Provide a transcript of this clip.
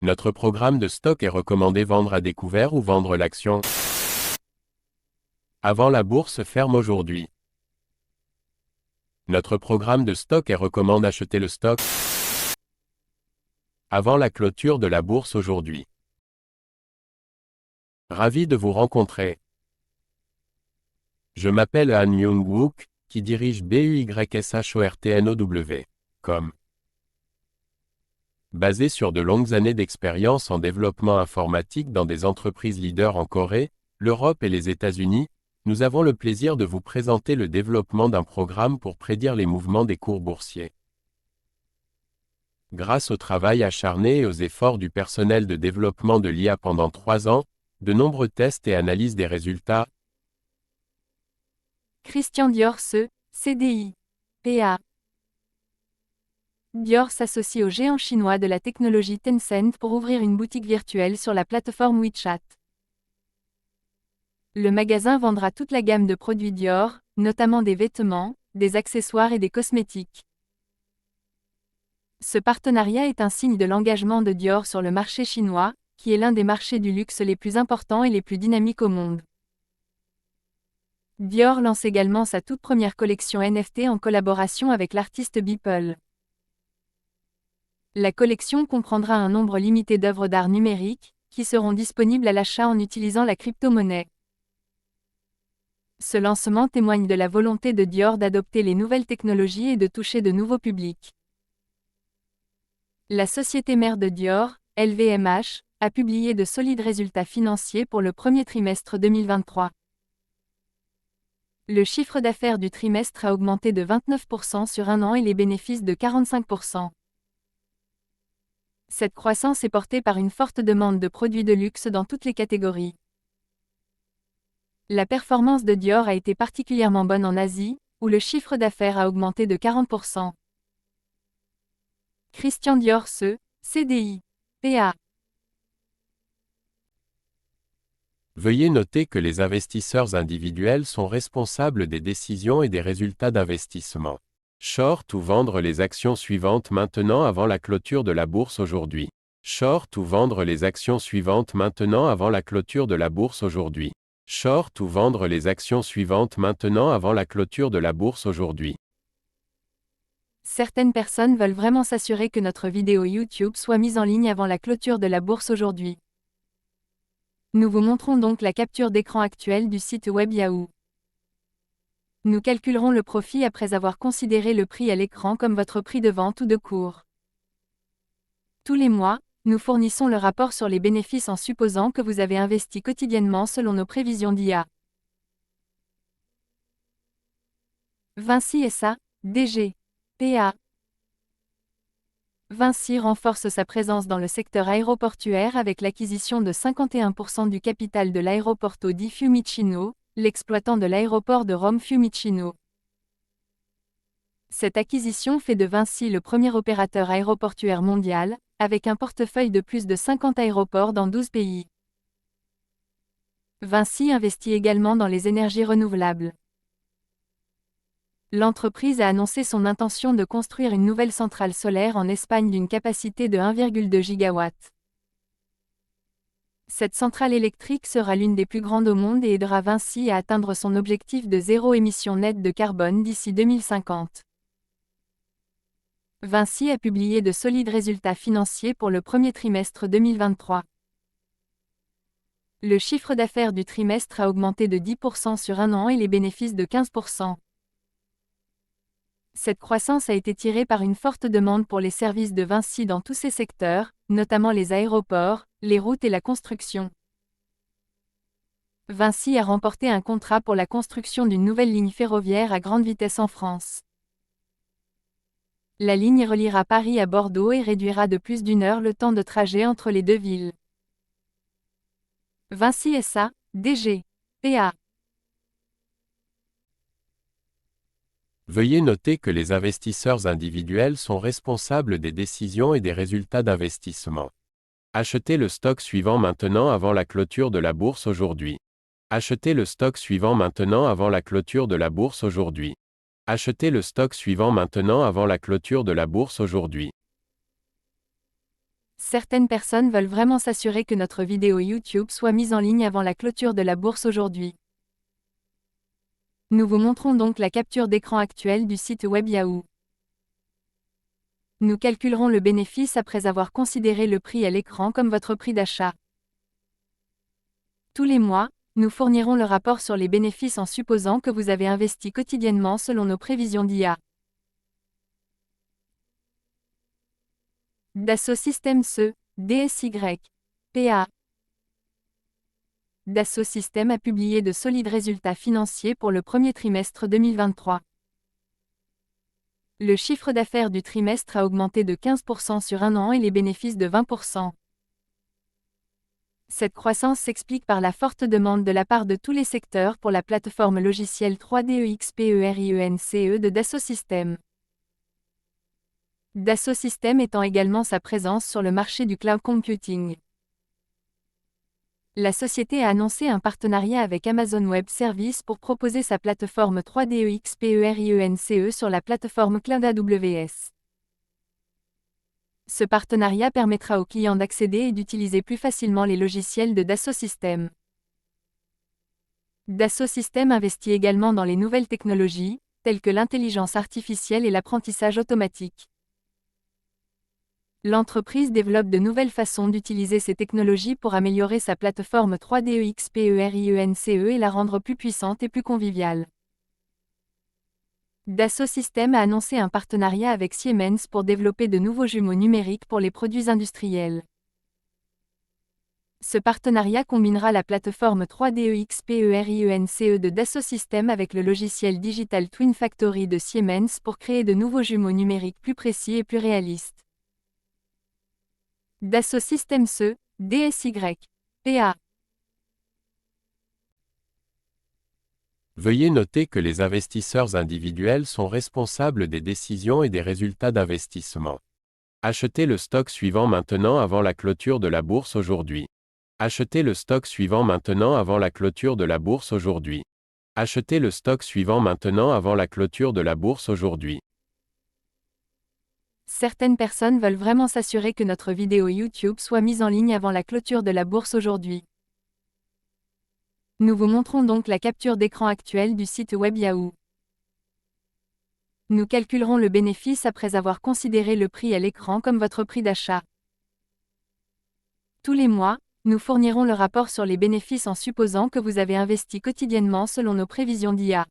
Notre programme de stock est recommandé vendre à découvert ou vendre l'action avant la bourse ferme aujourd'hui. Notre programme de stock est recommande acheter le stock avant la clôture de la bourse aujourd'hui. Ravi de vous rencontrer. Je m'appelle Han Myung-wook, qui dirige BUYSHORTNOW.com. Basé sur de longues années d'expérience en développement informatique dans des entreprises leaders en Corée, l'Europe et les États-Unis, nous avons le plaisir de vous présenter le développement d'un programme pour prédire les mouvements des cours boursiers. Grâce au travail acharné et aux efforts du personnel de développement de l'IA pendant 3 ans, de nombreux tests et analyses des résultats. Christian Dior CDI. PA. Dior s'associe au géant chinois de la technologie Tencent pour ouvrir une boutique virtuelle sur la plateforme WeChat. Le magasin vendra toute la gamme de produits Dior, notamment des vêtements, des accessoires et des cosmétiques. Ce partenariat est un signe de l'engagement de Dior sur le marché chinois, qui est l'un des marchés du luxe les plus importants et les plus dynamiques au monde. Dior lance également sa toute première collection NFT en collaboration avec l'artiste Beeple. La collection comprendra un nombre limité d'œuvres d'art numériques, qui seront disponibles à l'achat en utilisant la crypto-monnaie. Ce lancement témoigne de la volonté de Dior d'adopter les nouvelles technologies et de toucher de nouveaux publics. La société mère de Dior, LVMH, a publié de solides résultats financiers pour le premier trimestre 2023. Le chiffre d'affaires du trimestre a augmenté de 29% sur un an et les bénéfices de 45%. Cette croissance est portée par une forte demande de produits de luxe dans toutes les catégories. La performance de Dior a été particulièrement bonne en Asie, où le chiffre d'affaires a augmenté de 40%. Christian Dior CDI. PA. Veuillez noter que les investisseurs individuels sont responsables des décisions et des résultats d'investissement. Short ou vendre les actions suivantes maintenant avant la clôture de la bourse aujourd'hui. Short ou vendre les actions suivantes maintenant avant la clôture de la bourse aujourd'hui. Short ou vendre les actions suivantes maintenant avant la clôture de la bourse aujourd'hui. Certaines personnes veulent vraiment s'assurer que notre vidéo YouTube soit mise en ligne avant la clôture de la bourse aujourd'hui. Nous vous montrons donc la capture d'écran actuelle du site web Yahoo. Nous calculerons le profit après avoir considéré le prix à l'écran comme votre prix de vente ou de cours. Tous les mois, nous fournissons le rapport sur les bénéfices en supposant que vous avez investi quotidiennement selon nos prévisions d'IA. Vinci SA, DG. PA. Vinci renforce sa présence dans le secteur aéroportuaire avec l'acquisition de 51% du capital de l'aéroporto di Fiumicino, l'exploitant de l'aéroport de Rome Fiumicino. Cette acquisition fait de Vinci le premier opérateur aéroportuaire mondial, avec un portefeuille de plus de 50 aéroports dans 12 pays. Vinci investit également dans les énergies renouvelables. L'entreprise a annoncé son intention de construire une nouvelle centrale solaire en Espagne d'une capacité de 1,2 gigawatts. Cette centrale électrique sera l'une des plus grandes au monde et aidera Vinci à atteindre son objectif de zéro émission nette de carbone d'ici 2050. Vinci a publié de solides résultats financiers pour le premier trimestre 2023. Le chiffre d'affaires du trimestre a augmenté de 10% sur un an et les bénéfices de 15%. Cette croissance a été tirée par une forte demande pour les services de Vinci dans tous ses secteurs, notamment les aéroports, les routes et la construction. Vinci a remporté un contrat pour la construction d'une nouvelle ligne ferroviaire à grande vitesse en France. La ligne reliera Paris à Bordeaux et réduira de plus d'1 heure le temps de trajet entre les deux villes. Vinci SA, DG. PA. Veuillez noter que les investisseurs individuels sont responsables des décisions et des résultats d'investissement. Achetez le stock suivant maintenant avant la clôture de la bourse aujourd'hui. Achetez le stock suivant maintenant avant la clôture de la bourse aujourd'hui. Achetez le stock suivant maintenant avant la clôture de la bourse aujourd'hui. Certaines personnes veulent vraiment s'assurer que notre vidéo YouTube soit mise en ligne avant la clôture de la bourse aujourd'hui. Nous vous montrons donc la capture d'écran actuelle du site web Yahoo. Nous calculerons le bénéfice après avoir considéré le prix à l'écran comme votre prix d'achat. Tous les mois, nous fournirons le rapport sur les bénéfices en supposant que vous avez investi quotidiennement selon nos prévisions d'IA. Dassault Systèmes SE, DSY, PA. Dassault Systèmes a publié de solides résultats financiers pour le premier trimestre 2023. Le chiffre d'affaires du trimestre a augmenté de 15% sur un an et les bénéfices de 20%. Cette croissance s'explique par la forte demande de la part de tous les secteurs pour la plateforme logicielle 3DEXPERIENCE de Dassault Systèmes. Dassault Systèmes étend également sa présence sur le marché du cloud computing. La société a annoncé un partenariat avec Amazon Web Services pour proposer sa plateforme 3DEXPERIENCE sur la plateforme Cloud AWS. Ce partenariat permettra aux clients d'accéder et d'utiliser plus facilement les logiciels de Dassault Systèmes. Dassault Systèmes investit également dans les nouvelles technologies, telles que l'intelligence artificielle et l'apprentissage automatique. L'entreprise développe de nouvelles façons d'utiliser ces technologies pour améliorer sa plateforme 3DEXPERIENCE et la rendre plus puissante et plus conviviale. Dassault Systèmes a annoncé un partenariat avec Siemens pour développer de nouveaux jumeaux numériques pour les produits industriels. Ce partenariat combinera la plateforme 3DEXPERIENCE de Dassault Systèmes avec le logiciel Digital Twin Factory de Siemens pour créer de nouveaux jumeaux numériques plus précis et plus réalistes. Dassault Systèmes SE, DSY, PA. Veuillez noter que les investisseurs individuels sont responsables des décisions et des résultats d'investissement. Achetez le stock suivant maintenant avant la clôture de la bourse aujourd'hui. Achetez le stock suivant maintenant avant la clôture de la bourse aujourd'hui. Achetez le stock suivant maintenant avant la clôture de la bourse aujourd'hui. Certaines personnes veulent vraiment s'assurer que notre vidéo YouTube soit mise en ligne avant la clôture de la bourse aujourd'hui. Nous vous montrons donc la capture d'écran actuelle du site web Yahoo. Nous calculerons le bénéfice après avoir considéré le prix à l'écran comme votre prix d'achat. Tous les mois, nous fournirons le rapport sur les bénéfices en supposant que vous avez investi quotidiennement selon nos prévisions d'IA.